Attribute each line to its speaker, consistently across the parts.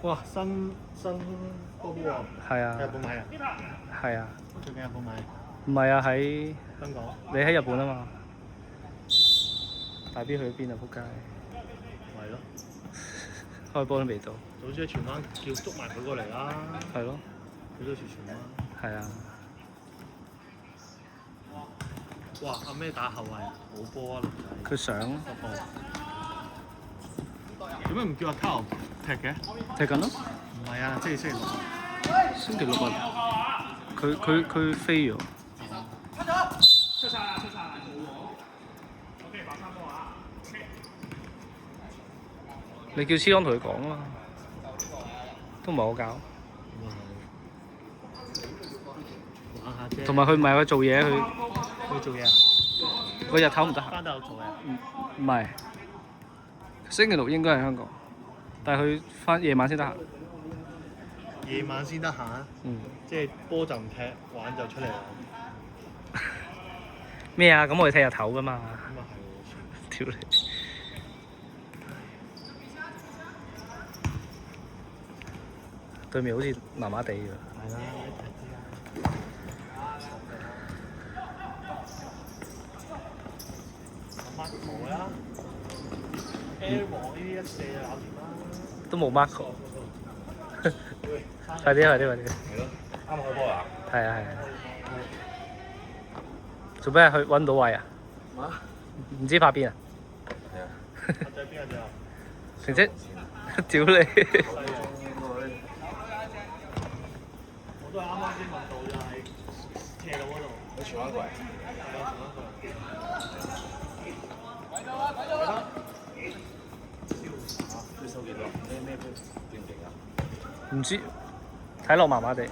Speaker 1: 哇！新波波喎。
Speaker 2: 係啊。
Speaker 1: 喺日本買啊？
Speaker 2: 係啊。
Speaker 1: 最近日本買？
Speaker 2: 唔係啊，喺
Speaker 1: 香港。
Speaker 2: 你喺日本啊嘛？大 B 去咗邊啊？仆街！
Speaker 1: 係咯。
Speaker 2: 開波都未到。
Speaker 1: 早知喺荃灣叫捉埋佢過嚟啦。
Speaker 2: 係咯。
Speaker 1: 佢都住荃灣。
Speaker 2: 係啊。
Speaker 1: 哇！阿咩打後衞啊？冇波啊，龍仔。
Speaker 2: 佢想。
Speaker 1: 點解唔叫阿卡踢嘅？
Speaker 2: 踢緊咯。
Speaker 1: 唔係啊，即係星期六。
Speaker 2: 星期六啊！佢飛咗。
Speaker 3: 出晒啦！OK， 把三波啊！
Speaker 2: 你叫思安同佢講啊嘛，都唔係我教。
Speaker 1: 玩下啫。
Speaker 2: 同埋佢唔係去做嘢，
Speaker 1: 佢做嘢啊？
Speaker 2: 佢日頭唔得閒。
Speaker 1: 翻大陸做嘢？
Speaker 2: 唔係，星期六應該係香港，但係佢翻夜晚先得閒。
Speaker 1: 夜晚先得閒。即係波就唔踢，玩就出嚟玩。
Speaker 2: 咩啊？咁我哋踢日頭噶嘛。
Speaker 1: 咁啊係喎。
Speaker 2: 屌你！對面好似麻麻地㗎。
Speaker 1: 係啦，冇啦 ，Air 王呢啲一射就搞掂啦。
Speaker 2: 都冇 Marco。快啲！
Speaker 1: 係咯，啱開波啊！
Speaker 2: 係啊！做咩去揾唔到位啊？唔知拍邊啊？
Speaker 1: 係啊。阿仔邊個仔啊？
Speaker 2: 成績，屌你！
Speaker 1: 我都係啱啱先問到就係斜路嗰度。喺荃灣過嚟。係啊，荃灣過嚟。睇到啊！瀟灑，佢收幾多？咩杯？點勁啊？
Speaker 2: 唔知，睇落麻麻地。
Speaker 1: 威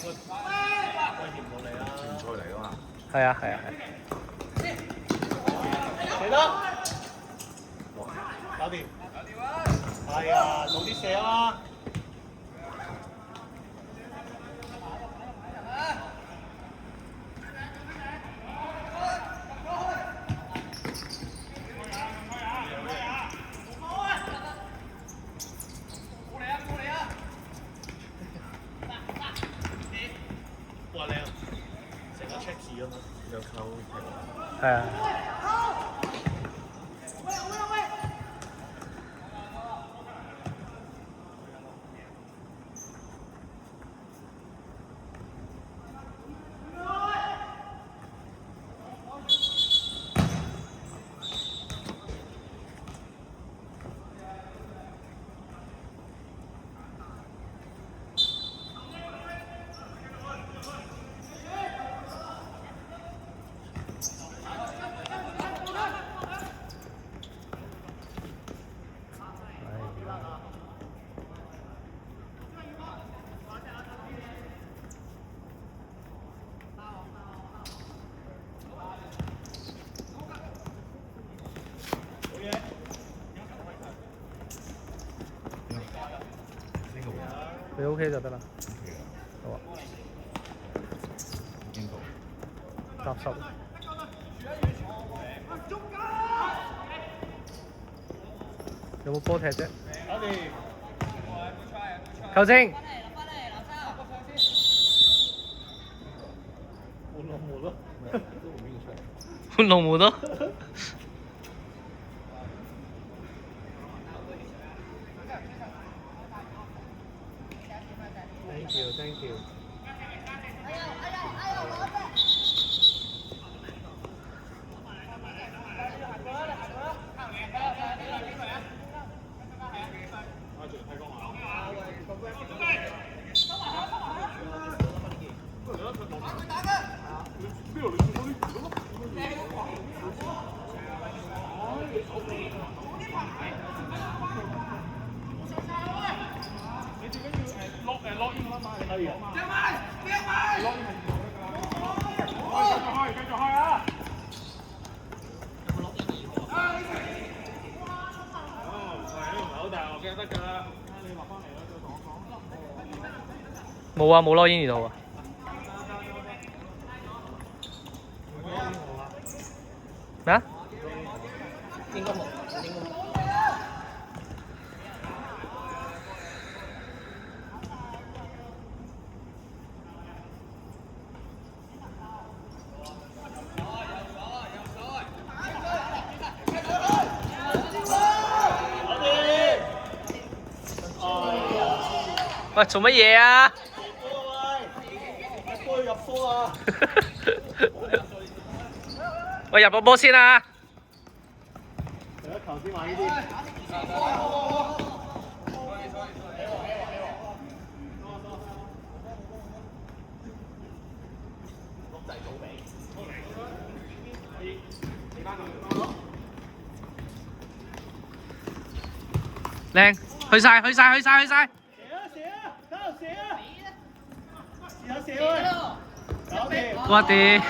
Speaker 1: 脅到你啦！拳賽嚟㗎嘛？
Speaker 2: 係啊！
Speaker 1: 射得！搞掂！係啊，早啲射啊嘛！哇靚！成個 check 字啊嘛，有扣
Speaker 2: 係啊。你 OK 就得啦。好啊。
Speaker 1: 邊度？
Speaker 2: 搭十。有冇波踢啫？
Speaker 1: 搞掂。
Speaker 2: 球證。
Speaker 1: 換龍門咯。
Speaker 2: 換龍門咯。Thank you。冇啊，冇攞煙兒圖啊。咩啊？應該冇。喂，做乜嘢啊？
Speaker 1: 入波啊！
Speaker 2: 喂，入個波先啊！
Speaker 1: 除咗頭先話呢啲。
Speaker 2: 靚，去晒！
Speaker 1: 射啊射啊！加油射啊！試下射喂！搞掂！
Speaker 2: 我哋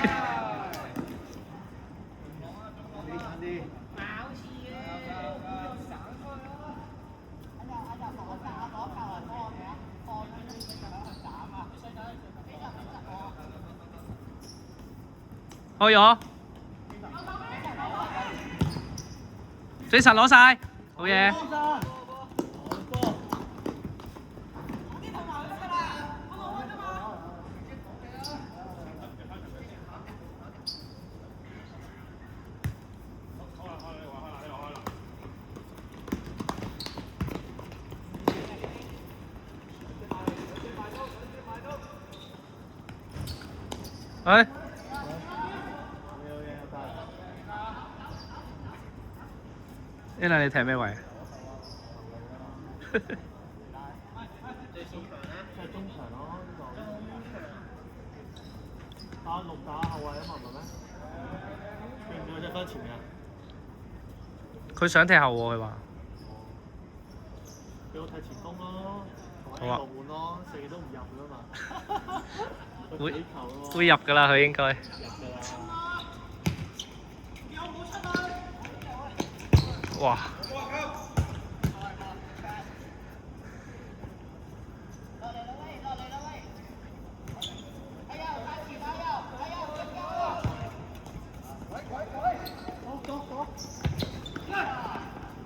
Speaker 2: 開咗，水神攞晒，好嘢！哎，一兩你踢咩位？
Speaker 1: 即係中場咯，呢個。阿六打後衞啊嘛，唔係咩？變咗隻分前面啊！
Speaker 2: 佢想踢後喎，佢話。
Speaker 1: 俾我睇前鋒咯，同
Speaker 2: 好啊
Speaker 1: 埋換咯，四都唔入㗎嘛。
Speaker 2: 會入㗎啦，佢應該。
Speaker 1: 入㗎啦。
Speaker 2: 哇！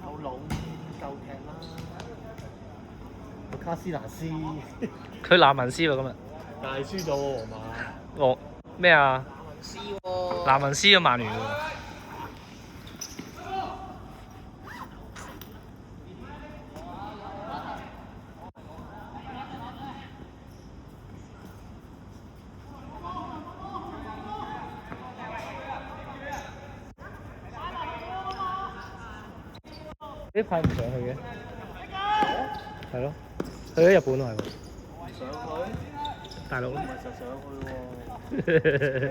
Speaker 1: 有腦夠踢啦！卡斯拿斯，
Speaker 2: 佢南文斯喎今日。
Speaker 1: 但係輸咗喎，皇馬。
Speaker 2: 我咩啊？南文斯嘅曼聯喎。呢派唔上去嘅，係咯，去咗日本係喎。
Speaker 1: 上去？
Speaker 2: 大陸。
Speaker 1: 唔係實上去喎。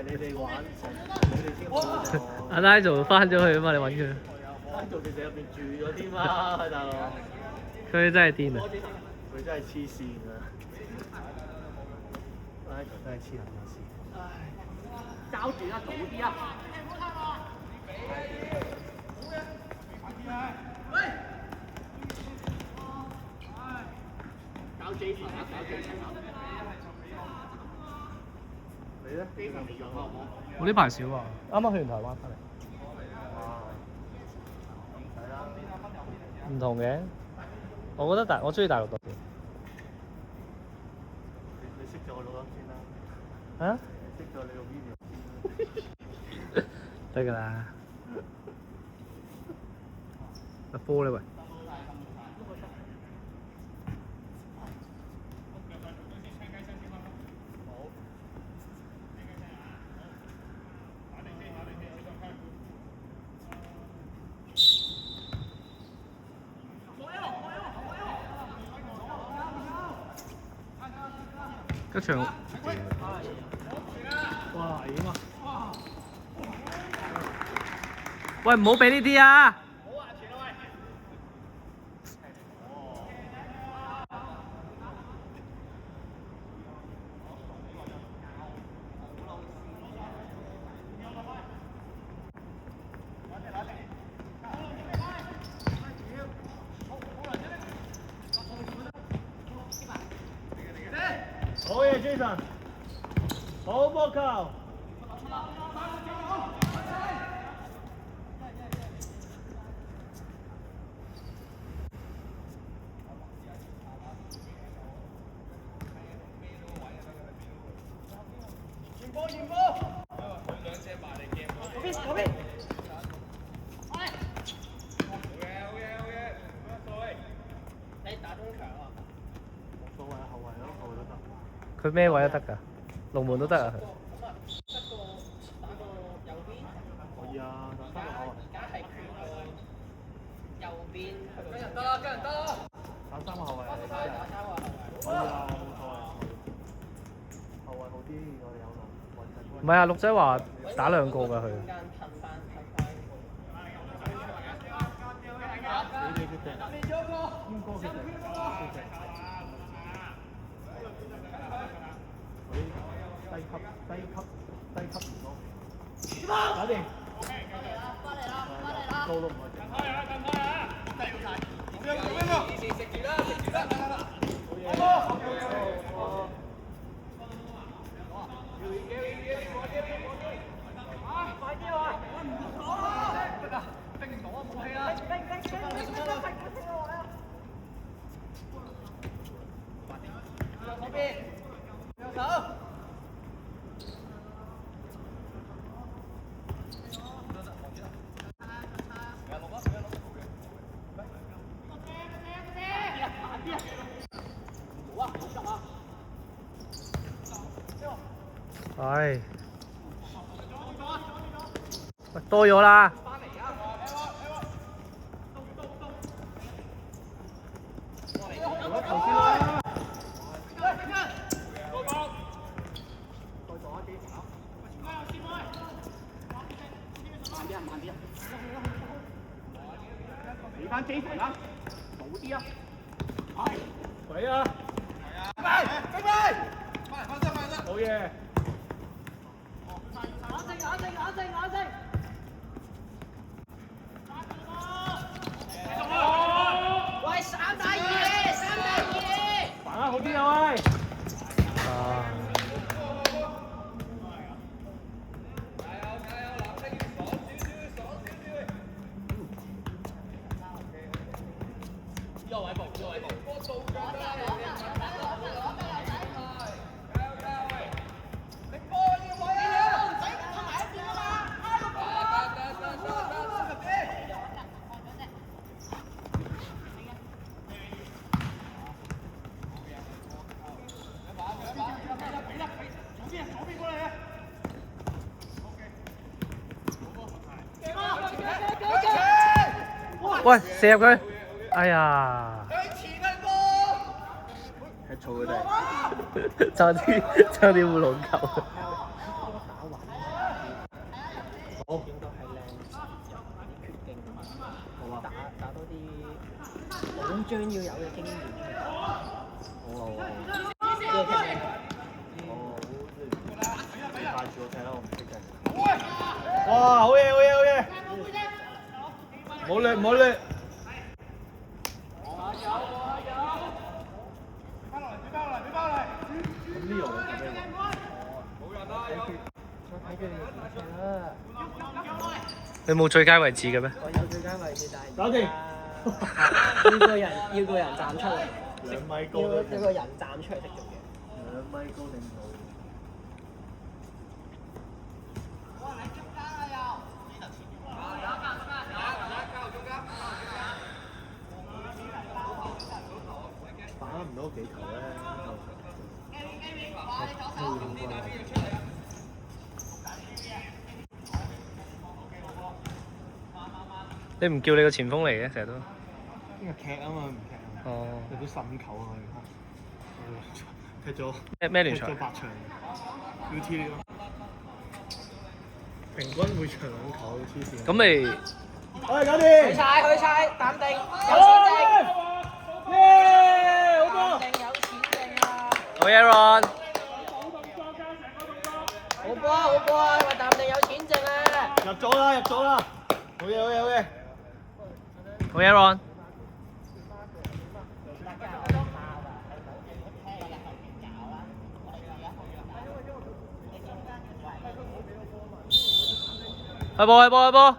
Speaker 1: 你哋玩，你哋先玩喎。
Speaker 2: 阿拉做翻咗去啊嘛，你揾佢。
Speaker 1: 翻做其實入邊住咗添啦，大佬。
Speaker 2: 佢真係癲啊！
Speaker 1: 佢真係黐線啊！拉球真係黐撚咗線。唉，交住啦，早啲啊！搞 Jason 啊，搞 Jason 啊！你咧？Jason 未用啊？
Speaker 2: 我呢排少啊，啱啱去完台灣翻嚟。
Speaker 1: 哇！唔使啦。
Speaker 2: 唔同嘅，我覺得我中意大陸多啲。
Speaker 1: 你識咗我錄音先啦。啊？你識咗你個 video
Speaker 2: 得㗎啦。入波咧喂！一場。
Speaker 1: 哇！危險啊！
Speaker 2: 喂，唔好俾呢啲啊！
Speaker 1: 好嘢 Jason， 好波球。前波前波。兩隻埋嚟鏡嗰邊嗰邊。好嘅，你打中場啊？冇所謂啊，後衞。
Speaker 2: 佢咩位都得㗎，龍門都得啊。
Speaker 1: 可以啊，打3個口啊。
Speaker 4: 右邊跟人得啦，跟人得啦。
Speaker 1: 打3個後衞你真係。可以啊，冇錯啊。後衞好啲，我哋有路穩陣。
Speaker 2: 唔係啊，陸仔話打2個㗎佢。
Speaker 1: 你決定。邊個決定？低級唔多。搞掂。高都唔可以整。
Speaker 2: 唉，喂，多咗啦。
Speaker 3: 俾翻機會啦，早啲啊！係，
Speaker 1: 鬼啊！好嘢！
Speaker 4: 喂，3打2，
Speaker 1: 把握好啲啊喂！
Speaker 2: 啊！喂，射入佢！哎呀！
Speaker 1: 係嘈佢哋。
Speaker 2: 差啲烏龍球。
Speaker 1: 好。
Speaker 4: 打多啲補張要有嘅經驗。
Speaker 1: 好啊。你帶住我踢啦，我唔識嘅。哇！好嘢，好嘢，好嘢！冇力，冇力。咁呢度你做咩喎？
Speaker 4: 我睇住你點踢啦。
Speaker 2: 你冇最佳位置嘅咩？
Speaker 4: 我有最佳位置，但
Speaker 1: 搞掂。
Speaker 4: 要個人站出嚟，
Speaker 1: 2米高
Speaker 4: 要個人站出嚟識做嘢。
Speaker 1: 2米高定到。打唔到幾球咧？
Speaker 2: 你唔叫你個前鋒嚟嘅，成日都。
Speaker 1: 因為劇啊嘛，唔劇啊嘛。
Speaker 2: 哦。
Speaker 1: 入咗15球啊！踢咗
Speaker 2: 咩聯賽？
Speaker 1: 踢咗8場 UT 咯。平均每場2球，黐線。
Speaker 2: 咁咪
Speaker 1: 哎，搞掂！
Speaker 4: 去晒，淡定，有錢剩。
Speaker 1: 耶！好波！
Speaker 4: 淡定有錢剩啊！
Speaker 2: 好嘢，Ron！
Speaker 4: 好波啊！話淡定有錢剩啊！
Speaker 1: 入咗啦，入咗啦！好嘢，好嘢，好嘢！
Speaker 2: 好嘢，Ron！開波，開波，開波！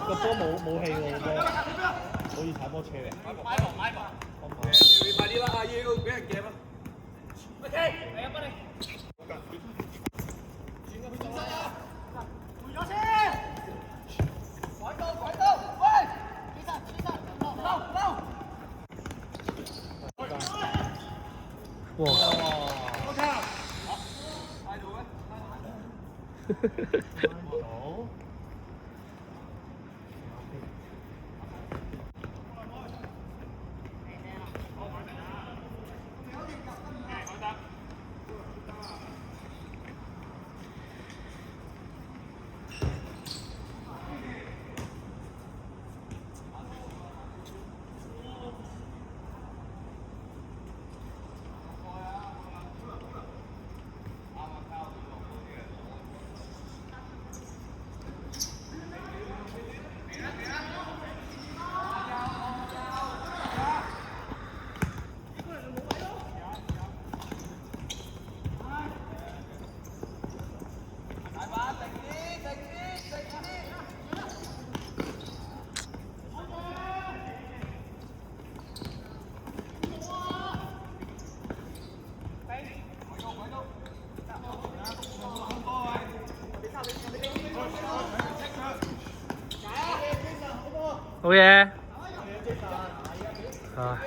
Speaker 1: 個波冇氣喎，個波好似踩波車嚟。
Speaker 3: 快啲啦，阿要俾人夾啊！OK，嚟啊，幫你。
Speaker 2: 哇！
Speaker 1: 好。
Speaker 2: 好嘢！啊！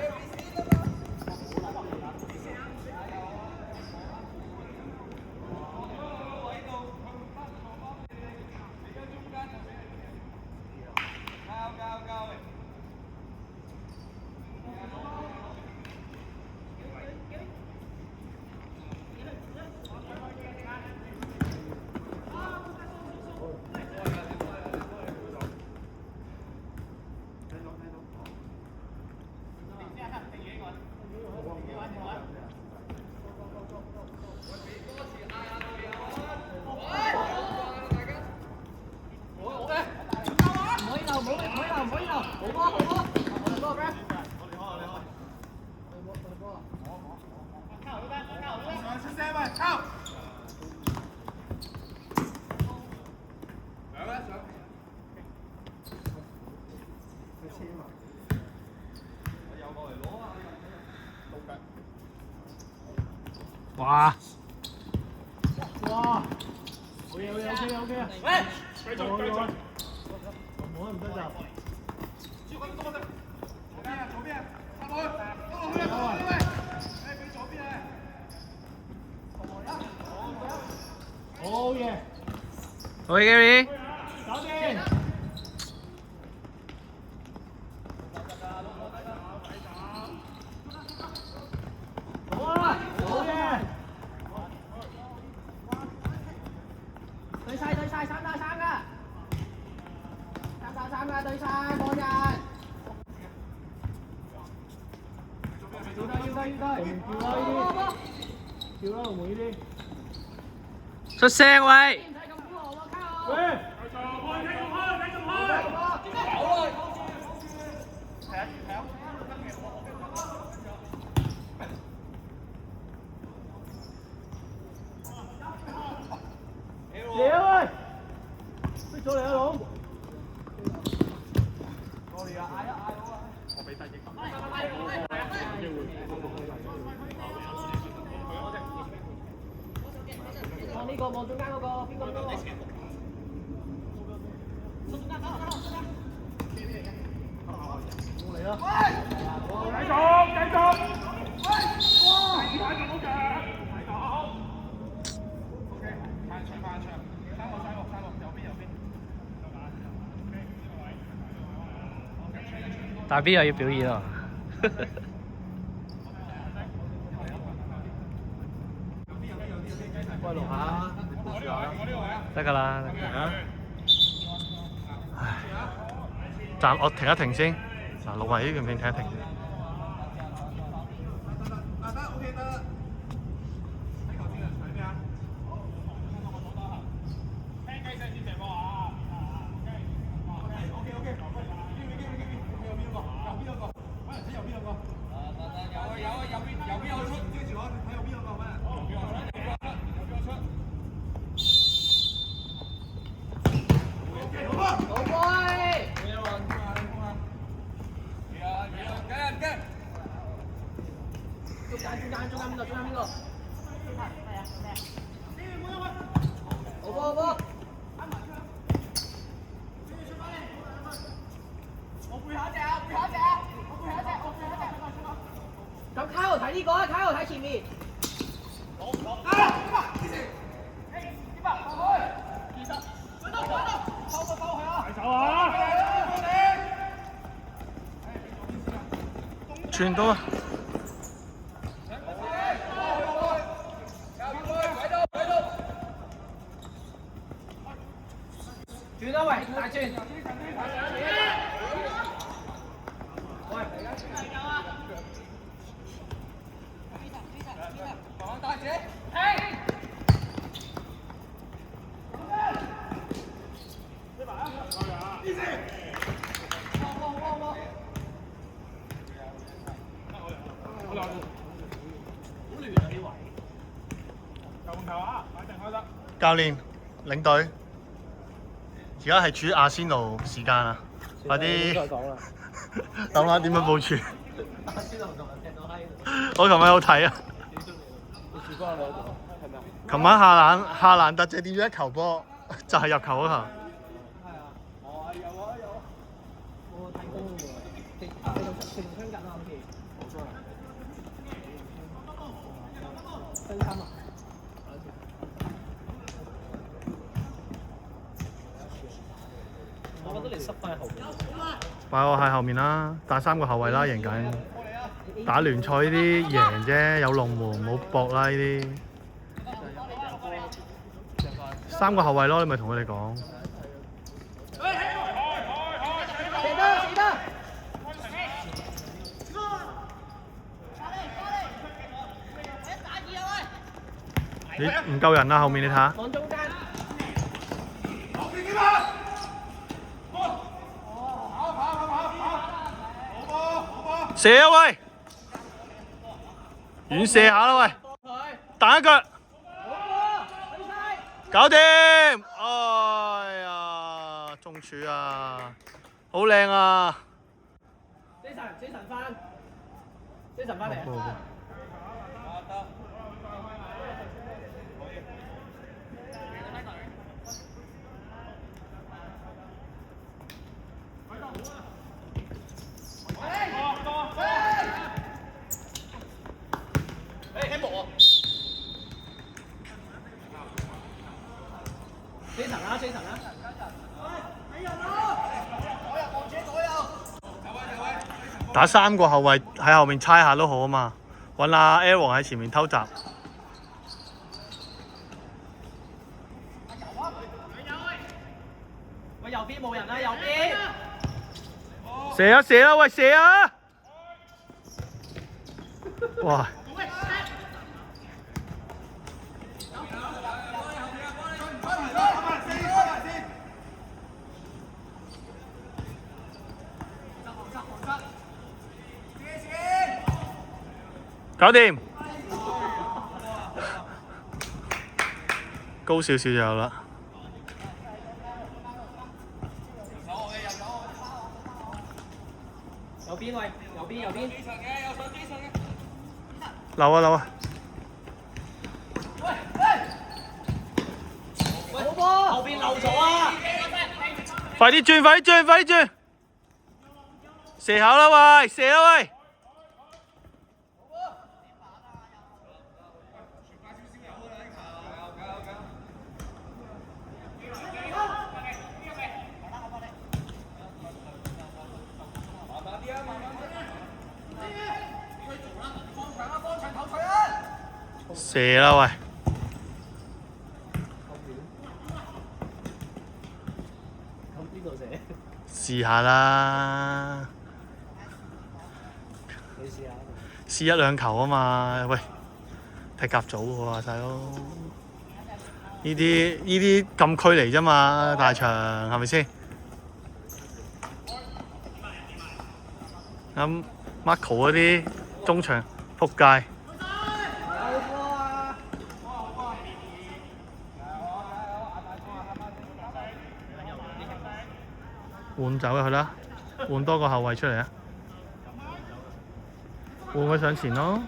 Speaker 2: 哇！
Speaker 1: 哇！好嘢，OK。
Speaker 3: 喂，繼續。
Speaker 1: 冇唔得就。
Speaker 3: 左邊，插落去，哎，俾左邊啊！
Speaker 1: 好嘢。
Speaker 2: 好嘢 ，Gary。
Speaker 1: 搞掂。好啊！好嘢。
Speaker 4: 對晒3打3㗎，3打3㗎，對晒冇人。要對。
Speaker 1: 叫啦，會啲。
Speaker 2: 出聲喂！
Speaker 4: 唔使咁孤寒喎，卡我。
Speaker 1: 喂！嚟啊喂！逼咗嚟啊佬！過嚟啊！嗌啊！我俾低啲。
Speaker 4: 望呢個，望中間嗰個，邊個？
Speaker 1: 嚟啦！
Speaker 3: 繼續。哇！睇住好長。睇到。OK，翻牆。三個，右邊。
Speaker 2: 大 B 又要表演啊！
Speaker 1: 喂，錄下。
Speaker 2: 得㗎啦。唉，我停一停先。嗱，錄埋呢段片停一停。
Speaker 3: 得 OK 得。喺頭先係咩啊？聽雞聲先射波啊！OK。右邊嗰個，揾人睇右邊嗰個。有啊，右邊有出，跟住我睇右邊嗰個咩？右邊我出。
Speaker 4: 好波！中間邊個？好波！我背後一隻。咁卡豪睇呢個啊，卡豪睇前面。
Speaker 2: 傳到啊！
Speaker 4: 轉啦喂，大轉。
Speaker 1: 教練領隊，而家係處阿仙奴時間啊！快啲諗下點樣部署。
Speaker 4: 阿仙奴同人踢到閪。
Speaker 1: 我琴晚有睇啊！琴晚夏蘭特只掂咗一球波，就係入球嗰球。
Speaker 4: 係啊，我睇波喎，成槍緊啊好似。真心啊！我覺得你濕翻喺後面。
Speaker 1: 擺我喺後面啦，打3個後衞啦，贏緊。打聯賽呢啲贏啫，有龍門冇搏啦呢啲。3個後衞咯，你咪同佢哋講。你唔夠人啦，後面你睇下。
Speaker 4: 往中間。
Speaker 1: 射啊喂！遠射下啦喂！彈一腳，搞掂！哎呀，中柱啊，好靚啊！
Speaker 4: 精神翻嚟啊！精神啦！
Speaker 1: 打3個後衞喺後面猜下都好啊嘛，揾阿 Aaron 喺前面偷襲。
Speaker 4: 喂，右邊冇人啦，右邊。
Speaker 1: 射啊射啊喂射啊！哇！搞掂，高少少就有啦。
Speaker 4: 右邊喂，右邊。
Speaker 1: 漏啊漏啊！
Speaker 4: 喂，好波！後邊漏咗啊！
Speaker 1: 快啲轉，快啲轉，快啲轉！射口啦喂，射啦喂！射啦喂！
Speaker 4: 咁邊度射？
Speaker 1: 試下啦，
Speaker 4: 你試下。
Speaker 1: 試1-2球啊嘛，喂，踢甲組喎細佬，呢啲禁區嚟啫嘛，大場係咪先？咁 Marco 嗰啲中場撲街。換走佢啦，換多個後衞出嚟啊！換佢上前咯。